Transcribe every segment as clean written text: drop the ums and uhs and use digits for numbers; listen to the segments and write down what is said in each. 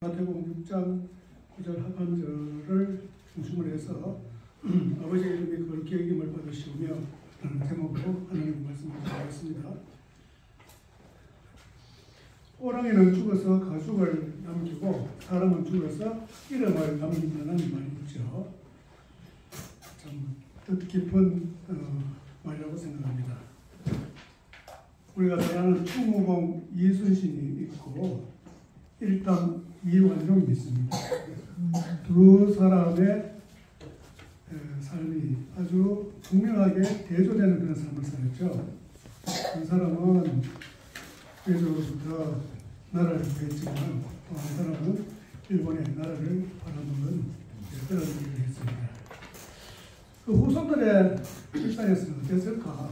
마태복음 6장 9절 하반절을 중심으로 해서 아버지의 이름이 거룩히 여김을 받으시오며 라는 제목으로 하나님의 말씀을 드리겠습니다. 호랑이는 죽어서 가죽을 남기고 사람은 죽어서 이름을 남긴다는 말이 있죠. 참 뜻깊은 말이라고 생각합니다. 우리가 잘 아는 충무공 이순신이 있고 일단 이완용이 있습니다. 두 사람의 삶이 아주 분명하게 대조되는 그런 삶을 살았죠. 한 사람은 외조로부터 나라를 구했지만 또 한 사람은 일본의 나라를 팔아먹은 그런 일을 했습니다. 그 후손들의 일상에서는 어땠을까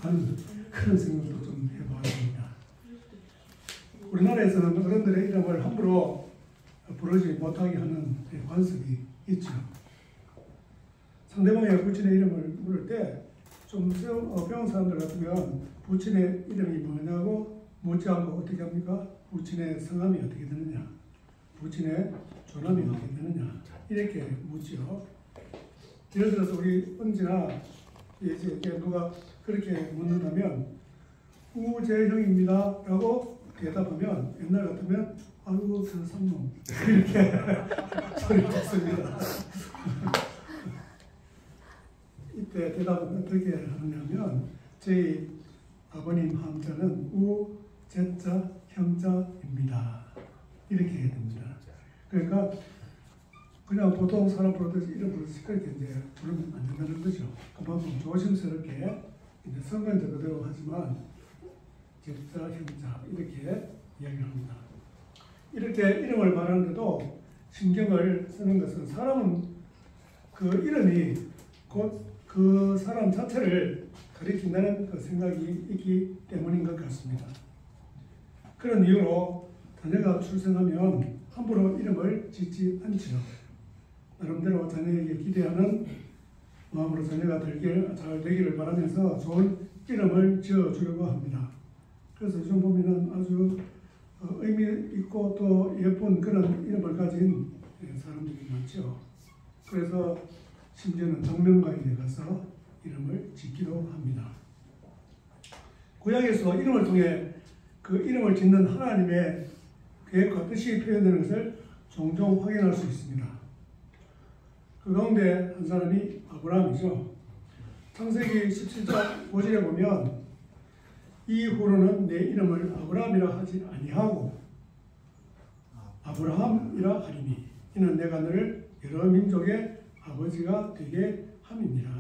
하는 그런 생각도 좀 해보았습니다. 우리나라에서는 어른들의 이름을 함부로 부르지 못하게 하는 관습이 있죠. 상대방의 부친의 이름을 물을 때 좀 배운 사람들 같으면 부친의 이름이 뭐냐고 묻지 않고 어떻게 합니까? 부친의 성함이 어떻게 되느냐, 부친의 조남이 어떻게 되느냐 이렇게 묻죠. 예를 들어서 우리 언제나 이제 누가 그렇게 묻는다면 우재형입니다 라고 대답하면 옛날 같으면 아이고 저 삼놈 이렇게 소리 듣습니다. 이때 대답은 어떻게 하느냐면 저희 아버님 함자는 우제자 형자입니다 이렇게 해야 됩니다. 그러니까 그냥 보통 사람 부르듯이 이름 부르듯이 그렇게 이제 부르면 안 된다는 거죠. 그만큼 조심스럽게 이제 성건자 그대로 하지만 제자, 형자 이렇게 이야기합니다. 이렇게 이름을 말하는데도 신경을 쓰는 것은 사람은 그 이름이 곧 그 사람 자체를 가리킨다는 그 생각이 있기 때문인 것 같습니다. 그런 이유로 자녀가 출생하면 함부로 이름을 짓지 않죠. 나름대로 자녀에게 기대하는 마음으로 자녀가 잘 되기를 바라면서 좋은 이름을 지어주려고 합니다. 그래서 요즘 보면은 아주 의미 있고 또 예쁜 그런 이름을 가진 사람들이 많죠. 그래서 심지어는 정명가인에 가서 이름을 짓기도 합니다. 구약에서 이름을 통해 그 이름을 짓는 하나님의 계획과 뜻이 표현되는 것을 종종 확인할 수 있습니다. 그 가운데 한 사람이 아브라함이죠. 창세기 17장 5절에 보면 이후로는 내 이름을 아브라함이라 하지 아니하고 아브라함이라 하리니 이는 내가 너를 여러 민족의 아버지가 되게 함이니라.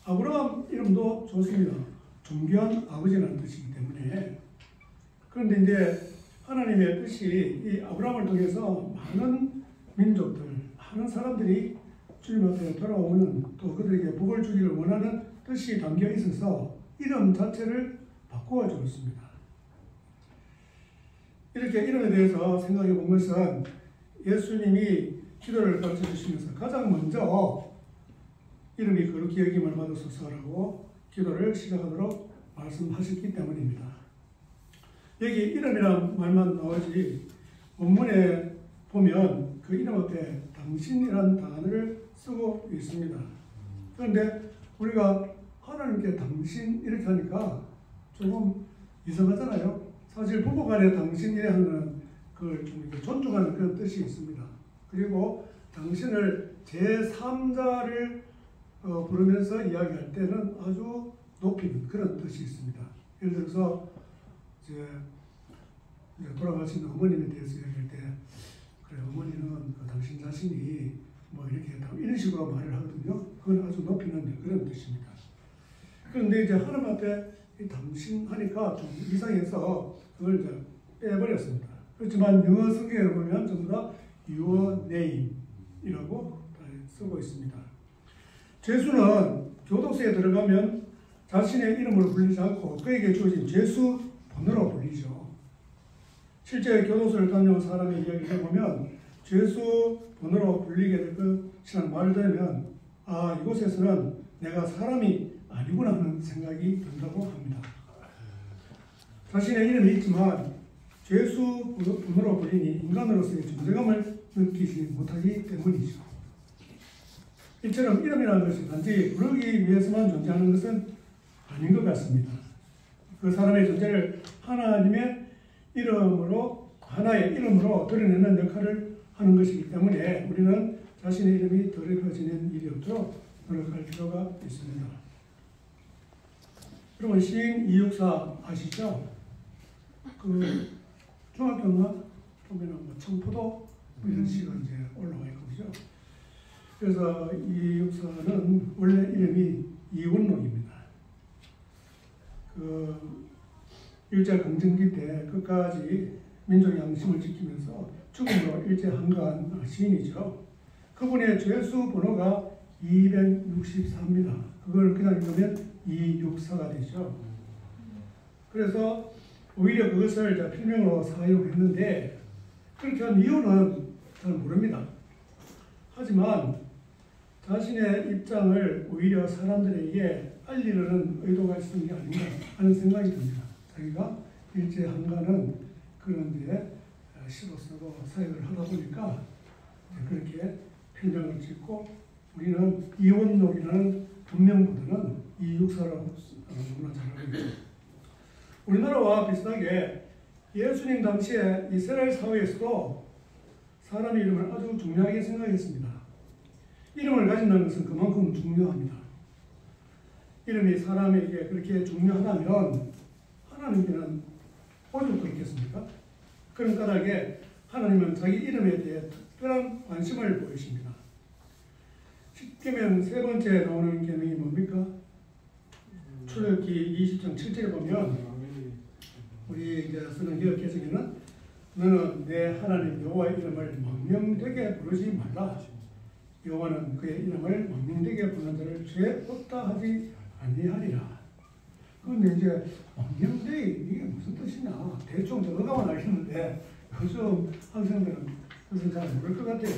아브라함 이름도 좋습니다. 존귀한 아버지라는 뜻이기 때문에. 그런데 이제 하나님의 뜻이 이 아브라함을 통해서 많은 민족들, 많은 사람들이 주님 앞에 돌아오는 또 그들에게 복을 주기를 원하는 뜻이 담겨 있어서 이름 자체를 바꾸어 주었습니다. 이렇게 이름에 대해서 생각해 본 것은 예수님이 기도를 가르쳐 주시면서 가장 먼저 이름이 거룩히 여김을 받으소서라고 기도를 시작하도록 말씀하셨기 때문입니다. 여기 이름이란 말만 나오지 원문에 보면 그 이름 앞에 당신이란 단어를 쓰고 있습니다. 그런데 우리가 하나님께 당신 이렇게 하니까 조금 이상하잖아요. 사실 부부간에 당신이라 하는 그걸 좀 존중하는 그런 뜻이 있습니다. 그리고 당신을 제3자를 부르면서 이야기할 때는 아주 높이는 그런 뜻이 있습니다. 예를 들어서 이제 돌아가신 어머님에 대해서 이야기할 때 그래 어머니는 그 당신 자신이 뭐 이렇게 이런 식으로 말을 하거든요. 그건 아주 높이는 그런 뜻입니다. 그런데 이제 하나님 앞에 이 당신 하니까 좀 이상해서 그걸 이제 빼버렸습니다. 그렇지만 영어 성경에 보면 전부 다 your name이라고 쓰고 있습니다. 죄수는 교도소에 들어가면 자신의 이름으로 불리지 않고 그에게 주어진 죄수 번호로 불리죠. 실제 교도소를 다녀온 사람의 이야기를 해보면 죄수 번호로 불리게 될 것이라는 말을 들으면 아 이곳에서는 내가 사람이 아니구나 하는 생각이 든다고 합니다. 자신의 이름이 있지만 죄수 분으로 보이니 인간으로서의 존재감을 느끼지 못하기 때문이죠. 이처럼 이름이라는 것이 단지 부르기 위해서만 존재하는 것은 아닌 것 같습니다. 그 사람의 존재를 하나님의 이름으로, 하나의 이름으로 드러내는 역할을 하는 것이기 때문에 우리는 자신의 이름이 더럽혀지는 일이 없도록 노력할 필요가 있습니다. 여러분, 시인 이육사 아시죠? 그 중학교나 보면은 뭐 청포도 이런 시가 이제 올라와 있고 그죠? 그래서 이육사는 원래 이름이 이원록입니다. 그 일제 강점기 때 끝까지 민족 양심을 지키면서 죽음으로 일제 한가한 시인이죠. 그분의 죄수 번호가 264입니다. 그걸 그냥 읽으면 이육사가 되죠. 그래서 오히려 그것을 필명으로 사용했는데 그렇게 한 이유는 잘 모릅니다. 하지만 자신의 입장을 오히려 사람들에게 알리려는 의도가 있었던 게 아닌가 하는 생각이 듭니다. 자기가 일제 한가는 그런 데 시로서도 사역을 하다 보니까 그렇게 필명을 짓고 우리는 이원록이라는 본명보다는 이육사라고 너무나 잘 알고 있죠. 우리나라와 비슷하게 예수님 당시에 이스라엘 사회에서도 사람 이름을 아주 중요하게 생각했습니다. 이름을 가진다는 것은 그만큼 중요합니다. 이름이 사람에게 그렇게 중요하다면 하나님께는 오죽 그렇겠습니까? 그런 까닭에 하나님은 자기 이름에 대해 특별한 관심을 보이십니다. 십계명 세 번째 나오는 계명이 뭡니까? 출애굽기 20장 7절에 보면 우리 이제 쓰는 개역 개정에는 너는 내 하나님 여호와의 이름을 망명되게 부르지 말라. 여호와는 그의 이름을 망명되게 부르는 자를 죄 없다 하지 아니하리라. 그런데 이제 망명되게 이게 무슨 뜻이냐 대충 저거가만 알겠는데 요즘 학생들은 뜻을 잘 모를 것 같아요.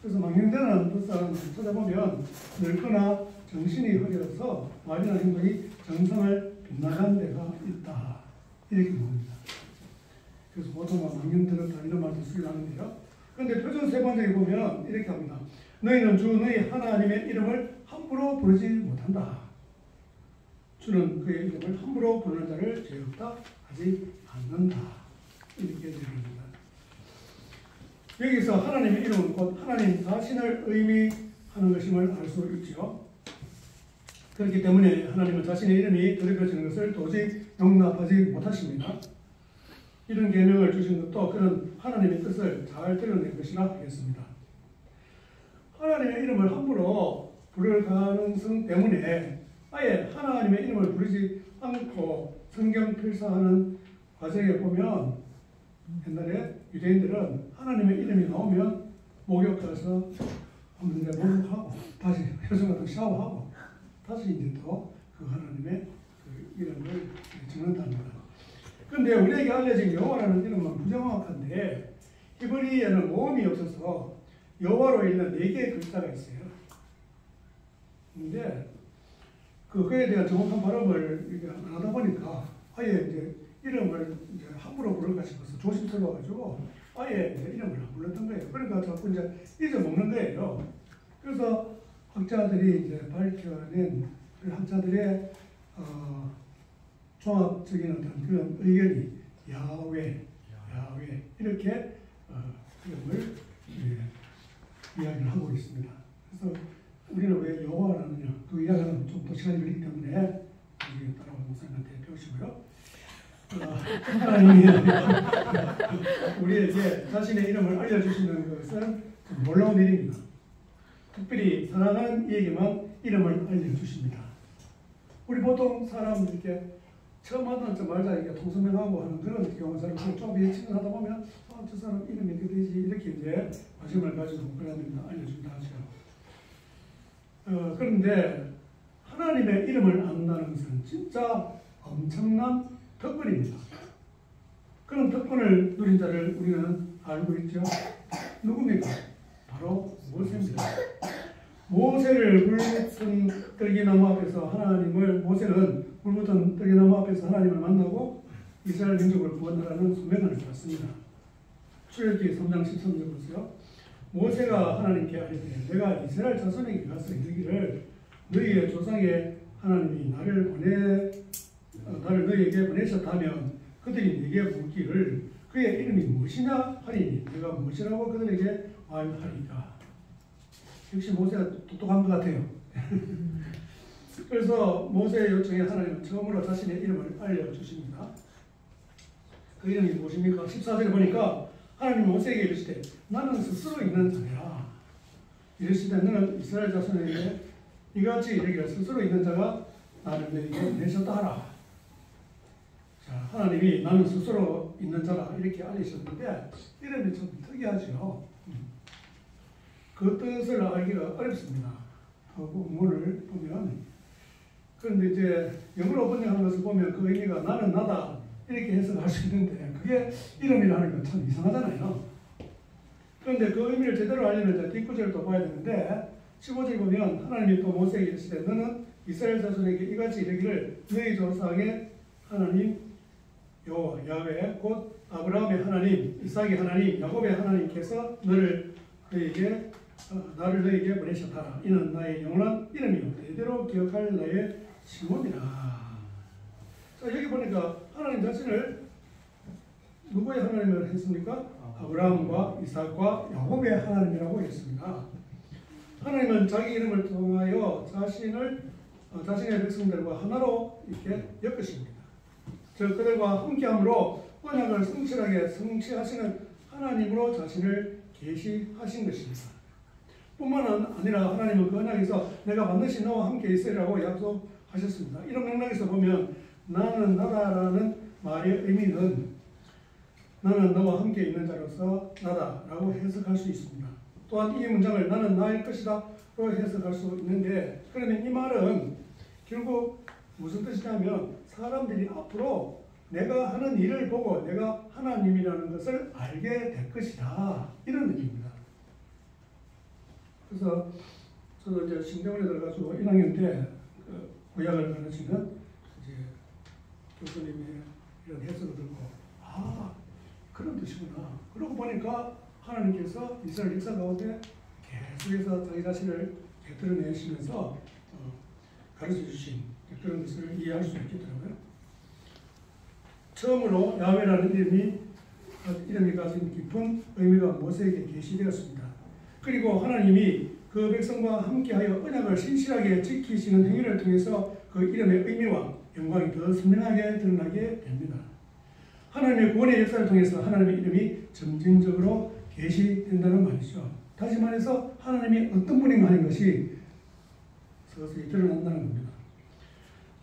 그래서 망명되는 뜻을 찾아보면 늙거나 정신이 흐려서 말이나 행동이 정상을 빗나간 데가 있다. 이렇게 봅니다. 그래서 보통 망명들었다 이런 말도 쓰긴 하는데요. 그런데 표준 세 번째에 보면 이렇게 합니다. 너희는 주 너희 하나님의 이름을 함부로 부르지 못한다. 주는 그의 이름을 함부로 부르는 자를 죄 없다 하지 않는다. 이렇게 얘기합니다. 여기서 하나님의 이름은 곧 하나님 자신을 의미하는 것임을 알 수 있죠. 그렇기 때문에 하나님은 자신의 이름이 더럽혀지는 것을 도저히 용납하지 못하십니다. 이런 계명을 주신 것도 그런 하나님의 뜻을 잘 드러낸 것이라 하겠습니다. 하나님의 이름을 함부로 부를 가능성 때문에 아예 하나님의 이름을 부르지 않고 성경 필사하는 과정에 보면 옛날에 유대인들은 하나님의 이름이 나오면 목욕 가서 한번 이제 목욕하고 다시 요즘 같은 샤워하고 다시 이제 또 그 하나님의 그 이름을 적는답니다. 그런데 우리에게 알려진 여호와라는 이름은 부정확한데 히브리어에는 모음이 없어서 여호와로 읽는 4개의 글자가 있어요. 그런데 그거에 대한 정확한 발음을 이렇게 안 하다 보니까 아예 이제 이름을 이제 함부로 부를까 싶어서 조심스러워가지고 아예 이제 이름을 안 불렀던 거예요. 그러니까 자꾸 이제 잊어먹는 거예요. 그래서 학자들이 이제 밝혀낸 그 학자들의 종합적인 어떤 그런 의견이 야훼 이렇게 이름을 이야기를 하고 있습니다. 그래서 우리는 왜 여호와를 하느냐 그 이야기는 좀 더 시간이 걸리기 때문에 나중에 따라온 목사님한테 배우시고요. 하나님이 우리에게 자신의 이름을 알려주시는 것은 좀 놀라운 일입니다. 특별히 사랑하는 이에게만 이름을 알려주십니다. 우리 보통 사람 이렇게 처음 만나자마자 이렇게 통성명하고 하는 그런 경우는 좀 예측을 하다 보면 저 사람 이름이 어떻게 되지 이렇게 이제 관심을 가지고 그러면 알려준다 하죠. 그런데 하나님의 이름을 안다는 것은 진짜 엄청난 특권입니다. 그런 특권을 누린 자를 우리는 알고 있죠. 누굽니까? 바로 모세입니다. 모세를 불붙은 떨기나무 앞에서 하나님을 모세는 불붙은 떨기나무 앞에서 하나님을 만나고 이스라엘 민족을 구원하라는 소명을 받았습니다. 출애굽기 3장 13절 보세요. 모세가 하나님께 아뢰되 내가 이스라엘 자손에게 가서 이르기를 너희의 조상의 하나님이 나를 너희에게 보내셨다면 그들이 내게 묻기를 그의 이름이 무엇이냐 하리니 내가 무엇이라고 그들에게 말하리까. 역시 모세가 똑똑한 것 같아요. 그래서 모세의 요청에 하나님은 처음으로 자신의 이름을 알려주십니다. 그 이름이 무엇입니까? 14절에 보니까 하나님이 모세에게 이르시되 나는 스스로 있는 자라. 이르시되 너는 이스라엘 자손에게 이같이 이르기를 스스로 있는 자가 나를 너희에게 보내셨다 하라. 자, 하나님이 나는 스스로 있는 자라 이렇게 알리셨는데 이름이 좀 특이하죠. 그 뜻을 알기가 어렵습니다. 원문을 보면. 그런데 이제 영어로 번역하는 것을 보면 그 의미가 나는 나다 이렇게 해석할 수 있는데 그게 이름이라는 건 참 이상하잖아요. 그런데 그 의미를 제대로 알려면 뒷구절을 또 봐야 되는데 15절 보면 하나님이 또 모세에게 이르시되 너는 이스라엘 자손에게 이같이 이르기를 너희 조상의 하나님 여호와 야훼 곧 아브라함의 하나님 이삭의 하나님 야곱의 하나님께서 너희에게 보내셨다. 이는 나의 영원한 이름이요 대대로 기억할 나의 징후니라. 자, 여기 보니까 하나님 자신을 누구의 하나님을 했습니까? 아브라함과 이삭과 야곱의 하나님이라고 했습니다. 하나님은 자기 이름을 통하여 자신의 백성들과 하나로 이렇게 엮으십니다. 즉 그들과 함께함으로 언약을 성실하게 성취하시는 하나님으로 자신을 계시하신 것입니다. 뿐만 아니라 하나님은 그 언약에서 내가 반드시 너와 함께 있으리라고 약속하셨습니다. 이런 맥락에서 보면 나는 나다라는 말의 의미는 나는 너와 함께 있는 자로서 나다라고 해석할 수 있습니다. 또한 이 문장을 나는 나일 것이다 로 해석할 수 있는데 그러면 이 말은 결국 무슨 뜻이냐면 사람들이 앞으로 내가 하는 일을 보고 내가 하나님이라는 것을 알게 될 것이다 이런 의미입니다. 그래서 저도 이제 신대원에 들어가서 1학년 때 구약을 가르치는 이제 교수님의 이런 해석을 듣고 그런 뜻이구나. 그러고 보니까 하나님께서 이스라엘 역사 가운데 계속해서 자기 자신을 드러내시면서 가르쳐 주신 그런 것을 이해할 수 있겠더라고요. 처음으로 야훼라는 이름이 가진 깊은 의미가 모세에게 계시되었습니다. 그리고 하나님이 그 백성과 함께하여 언약을 신실하게 지키시는 행위를 통해서 그 이름의 의미와 영광이 더 선명하게 드러나게 됩니다. 하나님의 구원의 역사를 통해서 하나님의 이름이 점진적으로 계시된다는 말이죠. 다시 말해서 하나님이 어떤 분인가 하는 것이 서서히 드러난다는 겁니다.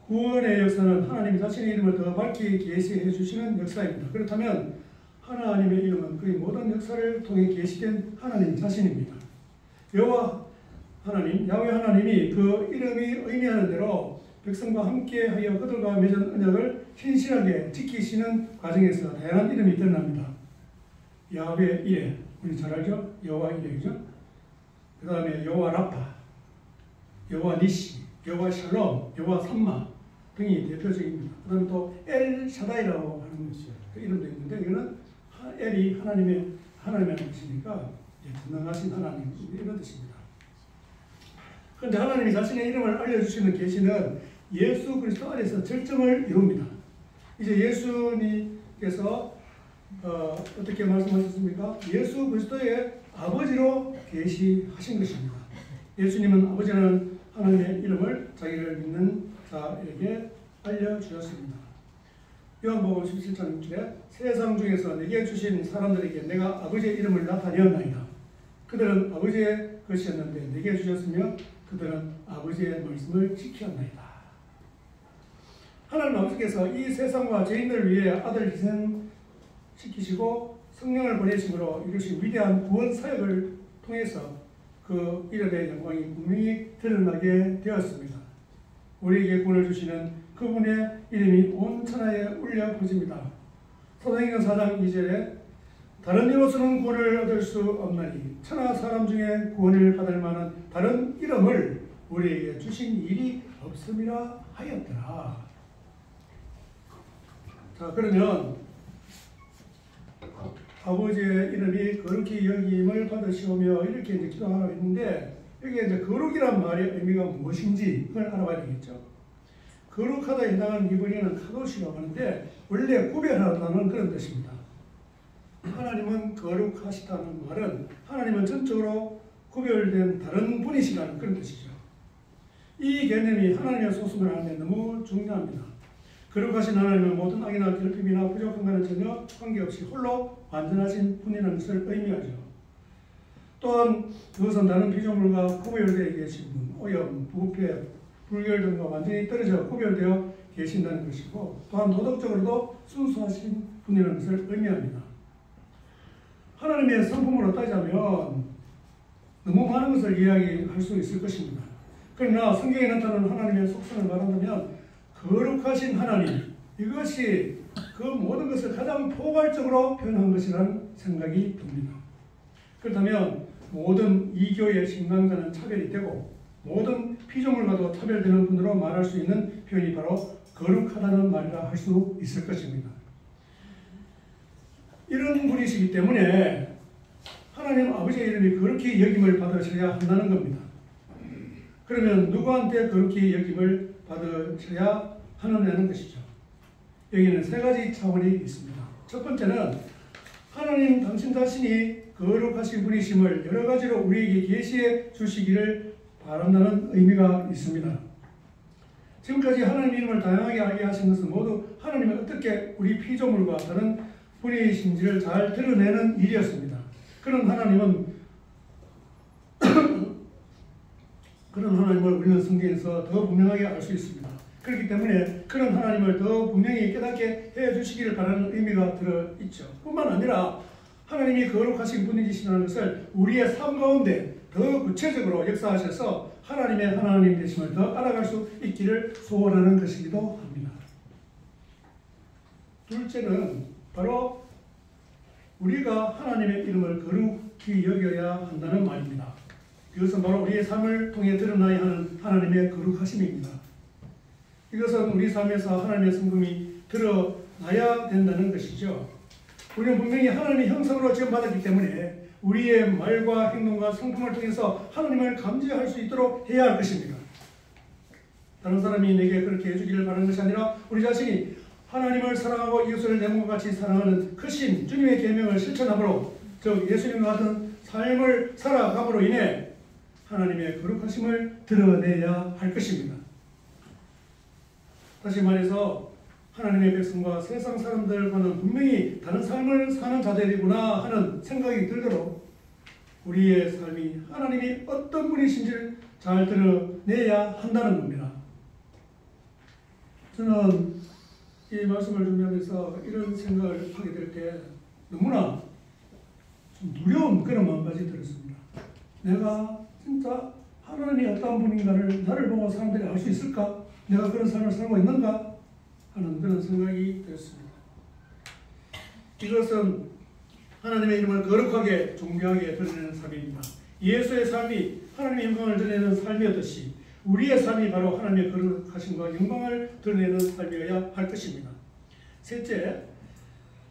구원의 역사는 하나님 자신의 이름을 더 밝히 계시해 주시는 역사입니다. 그렇다면 하나님의 이름은 그의 모든 역사를 통해 계시된 하나님 자신입니다. 여호와 하나님, 야훼 하나님이 그 이름이 의미하는 대로 백성과 함께하여 그들과 맺은 언약을 신실하게 지키시는 과정에서 다양한 이름이 드러납니다. 야훼 이레, 우리 잘 알죠? 여호와 이레죠. 그 다음에 여호와 라파, 여호와 니시, 여호와 샬롬, 여호와 삼마 등이 대표적입니다. 그 다음에 또 엘 샤다이라고 하는 그 이름도 있는데 이거는 엘이 하나님의 뜻이니까 전능하신 하나님 이런 뜻입니다. 그런데 하나님이 자신의 이름을 알려주시는 계시는 예수 그리스도 안에서 절정을 이룹니다. 이제 예수님께서 어떻게 말씀하셨습니까? 예수 그리스도의 아버지로 계시하신 것입니다. 예수님은 아버지라는 하나님의 이름을 자기를 믿는 자에게 알려주셨습니다. 요한복음 17장 6절에 세상 중에서 내게 주신 사람들에게 내가 아버지의 이름을 나타내었나이다. 그들은 아버지의 것이었는데 내게 주셨으며 그들은 아버지의 말씀을 지켰나이다. 하나님 아버지께서 이 세상과 죄인들을 위해 아들 희생시키시고 성령을 보내심으로 이루신 위대한 구원 사역을 통해서 그 이름의 영광이 분명히 드러나게 되었습니다. 우리에게 구원을 주시는 그분의 이름이 온 천하에 울려 퍼집니다. 사도행전 4장 2절에 다른 이로서는 구원을 얻을 수 없나니 천하 사람 중에 구원을 받을 만한 다른 이름을 우리에게 주신 일이 없음이라 하였더라. 자, 자, 그러면 아버지의 이름이 거룩히 여김을 받으시오며 이렇게 이제 기도하고 있는데, 여기에 이제 거룩이란 말의 의미가 무엇인지 그걸 알아봐야 되겠죠. 거룩하다에 해당하는 이번에는 카도시라고 하는데, 원래 구별하다는 그런 뜻입니다. 하나님은 거룩하시다는 말은 하나님은 전적으로 구별된 다른 분이시라는 그런 뜻이죠. 이 개념이 하나님의 소속을 하는 데 너무 중요합니다. 거룩하신 하나님은 모든 악이나 결핍이나 부족한 것은 전혀 관계없이 홀로 완전하신 분이라는 것을 의미하죠. 또한 그것은 다른 피조물과 구별되어 계신 분, 오염, 부패, 불결 등과 완전히 떨어져 구별되어 계신다는 것이고, 또한 도덕적으로도 순수하신 분이라는 것을 의미합니다. 하나님의 성품으로 따지자면 너무 많은 것을 이야기할 수 있을 것입니다. 그러나 성경에 나타나는 하나님의 속성을 말한다면 거룩하신 하나님, 이것이 그 모든 것을 가장 포괄적으로 표현한 것이라는 생각이 듭니다. 그렇다면 모든 이교의 신앙과는 차별이 되고 모든 피조물과도 차별되는 분으로 말할 수 있는 표현이 바로 거룩하다는 말이라 할 수 있을 것입니다. 이런 분이시기 때문에 하나님 아버지의 이름이 거룩히 여김을 받으셔야 한다는 겁니다. 그러면 누구한테 거룩히 여김을 받으셔야 하느냐는 것이죠. 여기는 세 가지 차원이 있습니다. 첫 번째는 하나님 당신 자신이 거룩하신 분이심을 여러 가지로 우리에게 계시해 주시기를 바란다는 의미가 있습니다. 지금까지 하나님 이름을 다양하게 알게 하신 것은 모두 하나님은 어떻게 우리 피조물과 다른 분이신지를 잘 드러내는 일이었습니다. 그런 하나님을 우리는 성경에서 더 분명하게 알 수 있습니다. 그렇기 때문에 그런 하나님을 더 분명히 깨닫게 해주시기를 바라는 의미가 들어있죠. 뿐만 아니라 하나님이 거룩하신 분이시라는 것을 우리의 삶 가운데 더 구체적으로 역사하셔서 하나님의 하나님 되심을 더 알아갈 수 있기를 소원하는 것이기도 합니다. 둘째는 바로 우리가 하나님의 이름을 거룩히 여겨야 한다는 말입니다. 이것은 바로 우리의 삶을 통해 드러나야 하는 하나님의 거룩하심입니다. 이것은 우리 삶에서 하나님의 성품이 드러나야 된다는 것이죠. 우리는 분명히 하나님의 형상으로 지음받았기 때문에 우리의 말과 행동과 성품을 통해서 하나님을 감지할 수 있도록 해야 할 것입니다. 다른 사람이 내게 그렇게 해주기를 바라는 것이 아니라 우리 자신이 하나님을 사랑하고 이웃을 내 몸과 같이 사랑하는 크신 주님의 계명을 실천함으로, 즉 예수님과 같은 삶을 살아감으로 인해 하나님의 거룩하심을 드러내야 할 것입니다. 다시 말해서 하나님의 백성과 세상 사람들과는 분명히 다른 삶을 사는 자들이구나 하는 생각이 들도록 우리의 삶이 하나님이 어떤 분이신지를 잘 드러내야 한다는 겁니다. 저는 이 말씀을 준비하면서 이런 생각을 하게 될 때 너무나 좀 두려운 그런 마음까지 들었습니다. 내가 진짜 하나님이 어떤 분인가를 나를 보고 사람들이 알 수 있을까? 내가 그런 삶을 살고 있는가? 하는 그런 생각이 들었습니다. 이것은 하나님의 이름을 거룩하게 존귀하게 드러내는 삶입니다. 예수의 삶이 하나님의 영광을 드러내는 삶이었듯이 우리의 삶이 바로 하나님의 거룩하심과 영광을 드러내는 삶이어야 할 것입니다. 셋째,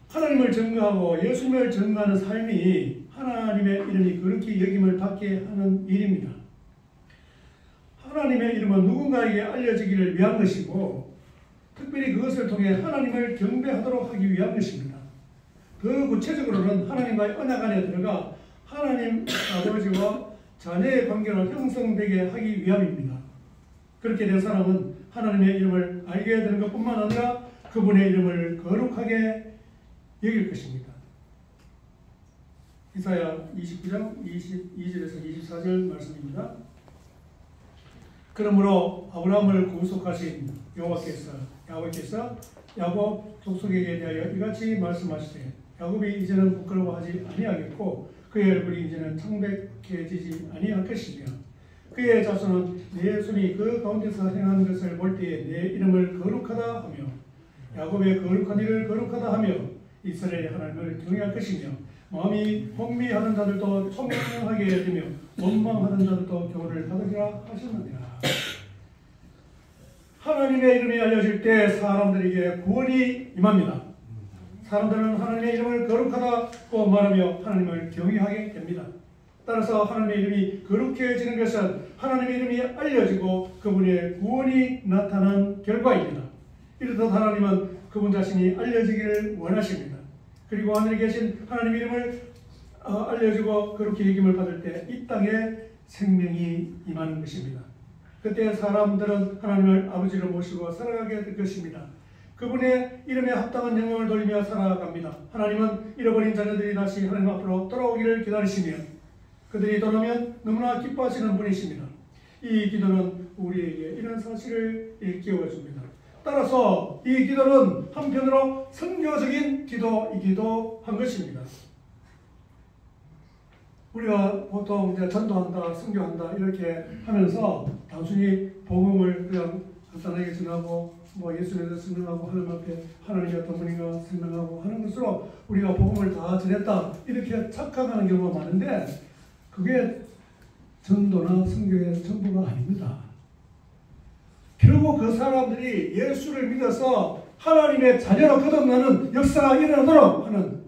하나님을 증거하고 예수님을 증거하는 삶이 하나님의 이름이 거룩히 여김을 받게 하는 일입니다. 하나님의 이름은 누군가에게 알려지기를 위한 것이고 특별히 그것을 통해 하나님을 경배하도록 하기 위한 것입니다. 더 구체적으로는 하나님과의 언약 안에 들어가 하나님 아버지와 자녀의 관계를 형성되게 하기 위함입니다. 그렇게 된 사람은 하나님의 이름을 알게 되는 것뿐만 아니라 그분의 이름을 거룩하게 여길 것입니다. 이사야 29장 22절에서 24절 말씀입니다. 그러므로 아브라함을 구속하신 여호와께서 야곱 족속에게 대하여 이같이 말씀하시되 야곱이 이제는 부끄러워하지 아니하겠고 그의 얼굴이 이제는 창백해지지 아니할 것이며 그의 자손은 내 손이 그 가운데서 행한 것을 볼 때에 내 이름을 거룩하다 하며 야곱의 거룩한 일을 거룩하다 하며 이스라엘의 하나님을 경외할 것이며 마음이 혼미하는 자들도 청명하게 되며 원망하는 자들도 교훈을 받으리라 하셨느니라. 하나님의 이름이 알려질 때 사람들에게 구원이 임합니다. 사람들은 하나님의 이름을 거룩하다고 말하며 하나님을 경외하게 됩니다. 따라서 하나님의 이름이 거룩해지는 것은 하나님의 이름이 알려지고 그분의 구원이 나타난 결과입니다. 이르듯 하나님은 그분 자신이 알려지기를 원하십니다. 그리고 하늘에 계신 하나님의 이름을 알려지고 그렇게 여김을 받을 때 이 땅에 생명이 임하는 것입니다. 그때 사람들은 하나님을 아버지로 모시고 살아가게 될 것입니다. 그분의 이름에 합당한 영광을 돌리며 살아갑니다. 하나님은 잃어버린 자녀들이 다시 하나님 앞으로 돌아오기를 기다리시며 그들이 돌아오면 너무나 기뻐하시는 분이십니다. 이 기도는 우리에게 이런 사실을 일깨워줍니다. 따라서 이 기도는 한편으로 선교적인 기도이기도 한 것입니다. 우리가 보통 이제 전도한다, 선교한다 이렇게 하면서 단순히 복음을 그냥 간단하게 전하고 예수에 대해서 설명하고 하나님 앞에 하나님이 어떤 분인가 설명하고 하는 것으로 우리가 복음을 다 전했다 이렇게 착각하는 경우가 많은데 그게 전도나 선교의 전부가 아닙니다. 결국 그 사람들이 예수를 믿어서 하나님의 자녀로 거듭나는 역사가 일어나도록 하는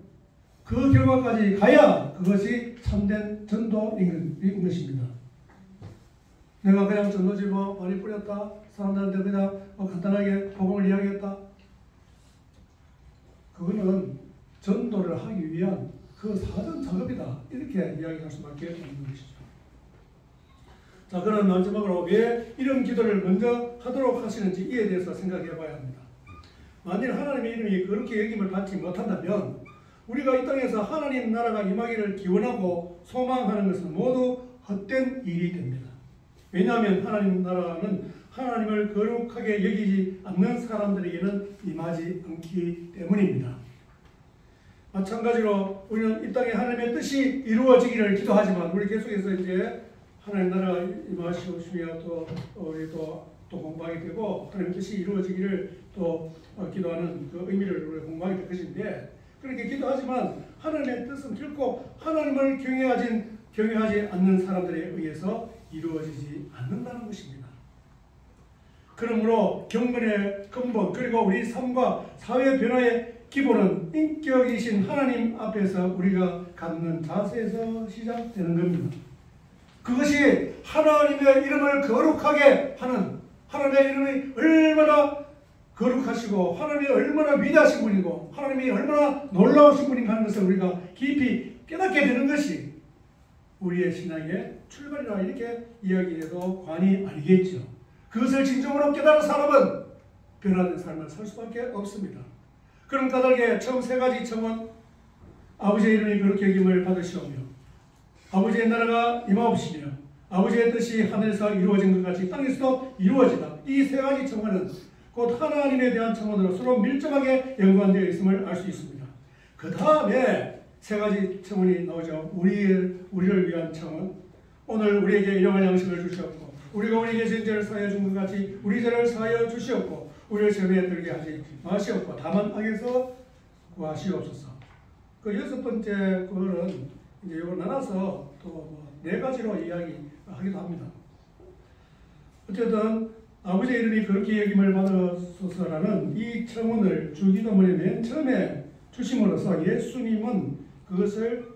그 결과까지 가야 그것이 참된 전도인 것입니다. 내가 그냥 전도지 많이 뿌렸다. 사람들한테 그냥 간단하게 복음을 이야기했다. 그거는 전도를 하기 위한 그 사전 작업이다. 이렇게 이야기할 수밖에 없는 것이죠. 자, 그럼 마지막으로 왜 이런 기도를 먼저 하도록 하시는지 이에 대해서 생각해 봐야 합니다. 만일 하나님의 이름이 그렇게 여김을 받지 못한다면 우리가 이 땅에서 하나님 나라가 임하기를 기원하고 소망하는 것은 모두 헛된 일이 됩니다. 왜냐하면 하나님 나라는 하나님을 거룩하게 여기지 않는 사람들에게는 임하지 않기 때문입니다. 마찬가지로 우리는 이 땅에 하나님의 뜻이 이루어지기를 기도하지만 우리 계속해서 이제 하나님 나라가 임하시오시며 또 우리 또 공부하게 되고 하나님 뜻이 이루어지기를 또 기도하는 그 의미를 우리 공부하게 될 것인데 그렇게 기도하지만 하나님의 뜻은 결코 하나님을 경외하지 않는 사람들에 의해서 이루어지지 않는다는 것입니다. 그러므로 경건의 근본 그리고 우리 삶과 사회 변화의 기본은 인격이신 하나님 앞에서 우리가 갖는 자세에서 시작되는 겁니다. 그것이 하나님의 이름을 거룩하게 하는 하나님의 이름이 얼마나 거룩하시고 하나님이 얼마나 위대하신 분이고 하나님이 얼마나 놀라우신 분인가 하는 것을 우리가 깊이 깨닫게 되는 것이 우리의 신앙의 출발이라 이렇게 이야기해도 관이 아니겠죠. 그것을 진정으로 깨달은 사람은 변화된 삶을 살 수밖에 없습니다. 그런 까닭에 처음 세 가지 청은 아버지의 이름이 그렇게 여김을 받으시오며 아버지의 나라가 임하옵시며 아버지의 뜻이 하늘에서 이루어진 것 같이 땅에서도 이루어지다. 이 세 가지 청원은 곧 하나님에 대한 청원으로 서로 밀접하게 연관되어 있음을 알 수 있습니다. 그 다음에 세 가지 청원이 나오죠. 우리를 위한 청원. 오늘 우리에게 일용할 양식을 주시옵고 우리가 우리에게 진 죄를 사하여 준 것 같이 우리 죄를 사하여 주시옵고 우리를 시험에 들게 하지 마시옵고 다만 악에서 구하시옵소서. 그 여섯 번째 그거는 이제 이걸 나눠서 또 네 가지로 이야기하기도 합니다. 어쨌든 아버지의 이름이 그렇게 여김을 받으소서라는 이 청원을 주기도문의 맨 처음에 주심으로써 예수님은 그것을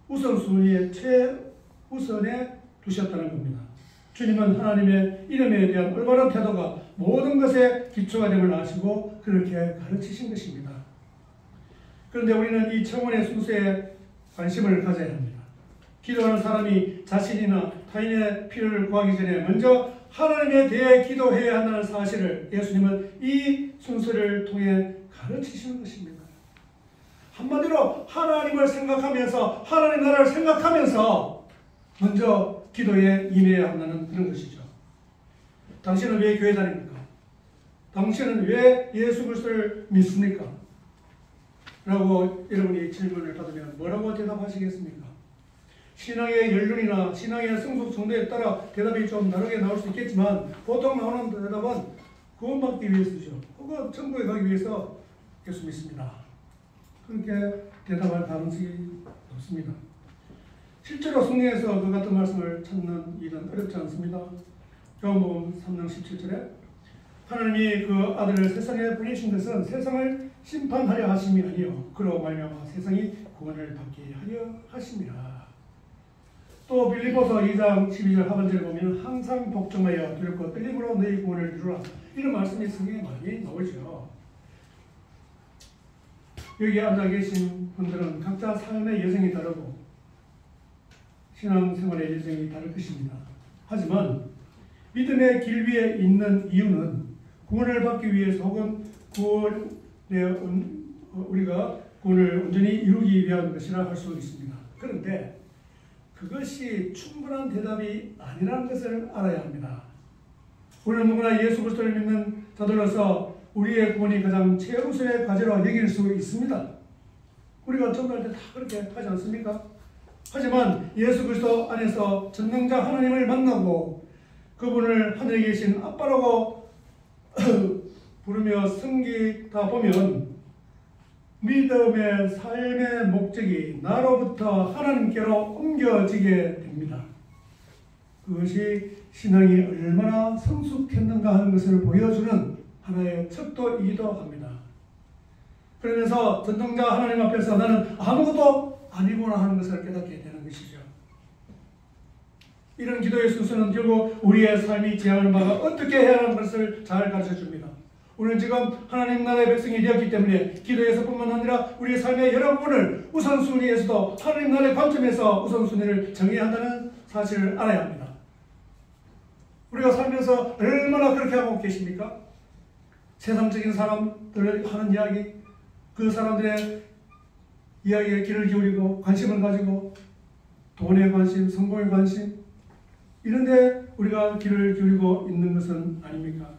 우선순위의 최우선에 두셨다는 겁니다. 주님은 하나님의 이름에 대한 올바른 태도가 모든 것에 기초가 됨을 아시고 그렇게 가르치신 것입니다. 그런데 우리는 이 청원의 순서에 관심을 가져야 합니다. 기도하는 사람이 자신이나 타인의 필요를 구하기 전에 먼저 하나님에 대해 기도해야 한다는 사실을 예수님은 이 순서를 통해 가르치시는 것입니다. 한마디로 하나님을 생각하면서 하나님 나라를 생각하면서 먼저 기도에 임해야 한다는 그런 것이죠. 당신은 왜 교회 다닙니까? 당신은 왜 예수 그리스도를 믿습니까? 라고 여러분이 질문을 받으면 뭐라고 대답하시겠습니까? 신앙의 연륜이나 신앙의 성숙 정도에 따라 대답이 좀 다르게 나올 수 있겠지만 보통 나오는 대답은 구원받기 위해서죠. 그거 천국에 가기 위해서 예수 믿습니다. 그렇게 대답할 가능성이 없습니다. 실제로 성경에서 그 같은 말씀을 찾는 일은 어렵지 않습니다. 요한복음 3장 17절에 하나님이 그 아들을 세상에 보내신 것은 세상을 심판하려 하심이 아니요 그로 말미암아 세상이 구원을 받게 하려 하심이라. 또 빌립보서 2장 12절 하반절에 보면 항상 복종하여 두렵고 떨림으로 너희 구원을 이루라. 이런 말씀이 성경에 많이 나오죠. 여기 앉아 계신 분들은 각자 삶의 여정이 다르고 신앙생활의 여정이 다를 것입니다. 하지만 믿음의 길 위에 있는 이유는 구원을 받기 위해서 혹은 우리가 구원을 온전히 이루기 위한 것이라 할 수 있습니다. 그런데 그것이 충분한 대답이 아니라는 것을 알아야 합니다. 우리는 누구나 예수 그리스도를 믿는 자들로서 우리의 구원이 가장 최우선의 과제로 여길 수 있습니다. 우리가 전도할 때 다 그렇게 하지 않습니까? 하지만 예수 그리스도 안에서 전능자 하나님을 만나고 그분을 하늘에 계신 아빠라고 부르며 섬기다 보면 믿음의 삶의 목적이 나로부터 하나님께로 옮겨지게 됩니다. 그것이 신앙이 얼마나 성숙했는가 하는 것을 보여주는 하나의 척도이기도 합니다. 그러면서 전능자 하나님 앞에서 나는 아무것도 아니구나 하는 것을 깨닫게 되는 것이죠. 이런 기도의 순서는 결국 우리의 삶이 지향하는 바가 어떻게 해야 하는 것을 잘 가르쳐 줍니다. 우리는 지금 하나님 나라의 백성이 되었기 때문에 기도에서뿐만 아니라 우리의 삶의 여러 부분을 우선순위에서도 하나님 나라의 관점에서 우선순위를 정해야 한다는 사실을 알아야 합니다. 우리가 살면서 얼마나 그렇게 하고 계십니까? 세상적인 사람들 하는 이야기, 그 사람들의 이야기에 귀를 기울이고 관심을 가지고 돈에 관심, 성공에 관심 이런데 우리가 귀를 기울이고 있는 것은 아닙니까?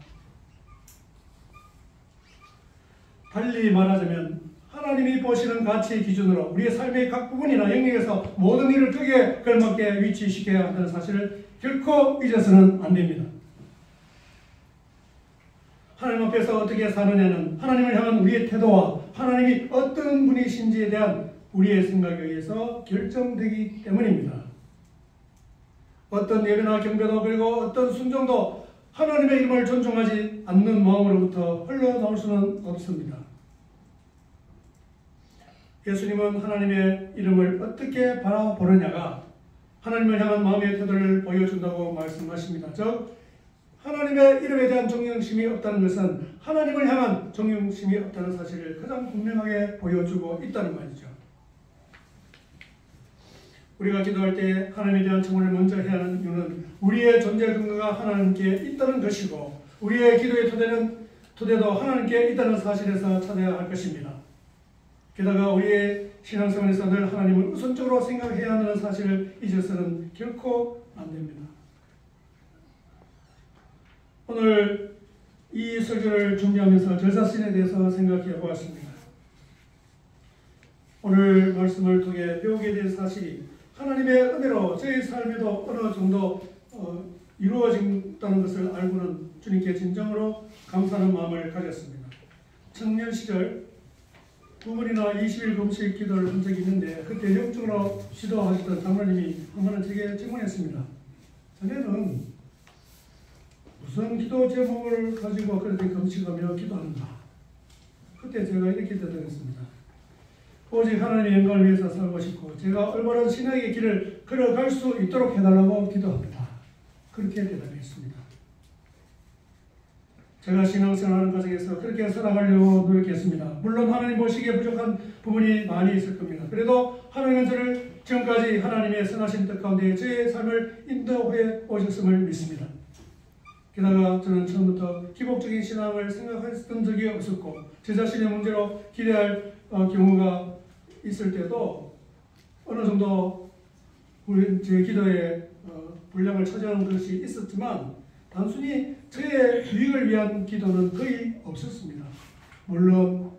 달리 말하자면 하나님이 보시는 가치 기준으로 우리의 삶의 각 부분이나 영역에서 모든 일을 크게 걸맞게 위치시켜야 한다는 사실을 결코 잊어서는 안 됩니다. 하나님 앞에서 어떻게 사느냐는 하나님을 향한 우리의 태도와 하나님이 어떤 분이신지에 대한 우리의 생각에 의해서 결정되기 때문입니다. 어떤 예배나 경배도 그리고 어떤 순종도 하나님의 이름을 존중하지 않는 마음으로부터 흘러나올 수는 없습니다. 예수님은 하나님의 이름을 어떻게 바라보느냐가 하나님을 향한 마음의 태도를 보여준다고 말씀하십니다. 즉 하나님의 이름에 대한 존경심이 없다는 것은 하나님을 향한 존경심이 없다는 사실을 가장 분명하게 보여주고 있다는 말이죠. 우리가 기도할 때 하나님에 대한 청원을 먼저 해야 하는 이유는 우리의 존재 근거가 하나님께 있다는 것이고 우리의 기도의 토대도 하나님께 있다는 사실에서 찾아야 할 것입니다. 게다가 우리의 신앙생활에서 늘 하나님을 우선적으로 생각해야 한다는 사실을 잊어서는 결코 안 됩니다. 오늘 이 설교를 준비하면서 저 자신에 대해서 생각해 보았습니다. 오늘 말씀을 통해 배우게 된 사실이 하나님의 은혜로 저의 삶에도 어느 정도 이루어진다는 것을 알고는 주님께 진정으로 감사하는 마음을 가졌습니다. 청년 시절 9번이나 20일 금식 기도를 한 적이 있는데 그때 영적으로 지도하시던 장로님이 한 번은 제게 질문했습니다. 자네는 무슨 기도 제목을 가지고 그렇게 금식하며 기도하는가? 그때 제가 이렇게 대답했습니다. 오직 하나님의 영광을 위해서 살고 싶고 제가 올바른 신앙의 길을 걸어갈 수 있도록 해달라고 기도합니다. 그렇게 대답했습니다. 제가 신앙생활하는 과정에서 그렇게 살아가려고 노력했습니다. 물론 하나님 보시기에 부족한 부분이 많이 있을 겁니다. 그래도 하나님은 저를 지금까지 하나님의 선하신 뜻 가운데 저의 삶을 인도해 오셨음을 믿습니다. 게다가 저는 처음부터 기복적인 신앙을 생각했던 적이 없었고 제 자신의 문제로 기대할 경우가 있을 때도 어느 정도 제 기도에 분량을 차지하는 것이 있었지만 단순히 저의 유익을 위한 기도는 거의 없었습니다. 물론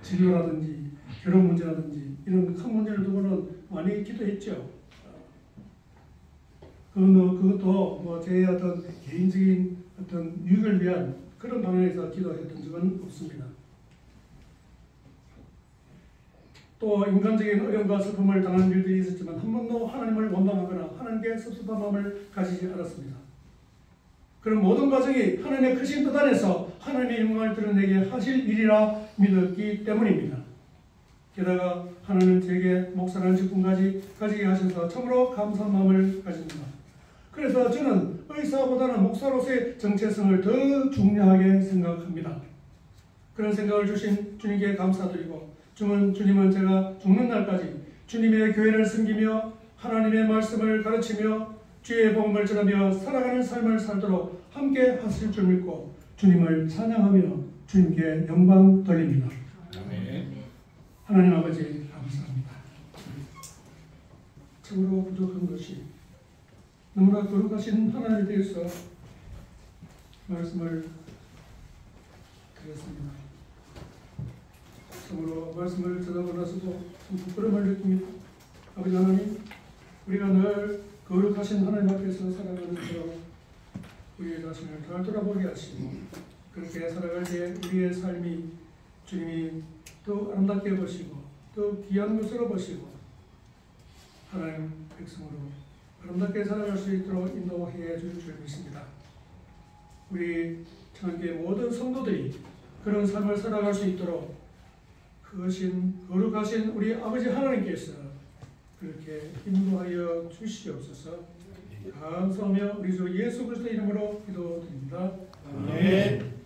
진로라든지 결혼 문제라든지 이런 큰 문제를 두고는 많이 기도했죠. 그것도 제 어떤 개인적인 어떤 유익을 위한 그런 방향에서 기도했던 적은 없습니다. 또 인간적인 어려움과 슬픔을 당하는 일들이 있었지만 한 번도 하나님을 원망하거나 하나님께 섭섭한 마음을 가지지 않았습니다. 그런 모든 과정이 하나님의 크신 뜻 안에서 하나님의 영광을 드러내게 하실 일이라 믿었기 때문입니다. 게다가 하나님은 제게 목사라는 직분까지 가지게 하셔서 참으로 감사한 마음을 가집니다. 그래서 저는 의사보다는 목사로서의 정체성을 더 중요하게 생각합니다. 그런 생각을 주신 주님께 감사드리고, 주님은 제가 죽는 날까지 주님의 교회를 섬기며 하나님의 말씀을 가르치며 주의 복음을 전하며 살아가는 삶을 살도록 함께 하실 줄 믿고 주님을 찬양하며 주님께 영광 돌립니다. 하나님 아버지 감사합니다. 참으로 부족한 것이 너무나 거룩하신 하나님에 대해서 말씀을 드렸습니다. 참으로 말씀을 전하고 나서도 참 부끄러움을 느낍니다. 아버지 하나님, 우리가 늘 거룩하신 하나님 앞에서 살아가는 대로 우리의 자신을 잘 돌아보게 하시고, 그렇게 살아갈 때 우리의 삶이 주님이 더 아름답게 보시고 더 귀한 것으로 보시고 하나님 백성으로 아름답게 살아갈 수 있도록 인도해 줄 줄 믿습니다. 우리 참교회 모든 성도들이 그런 삶을 살아갈 수 있도록 크신 거룩하신 우리 아버지 하나님께서 그렇게 인도하여 주시옵소서. 감사하며 우리 주 예수 그리스도 이름으로 기도드립니다. 아멘.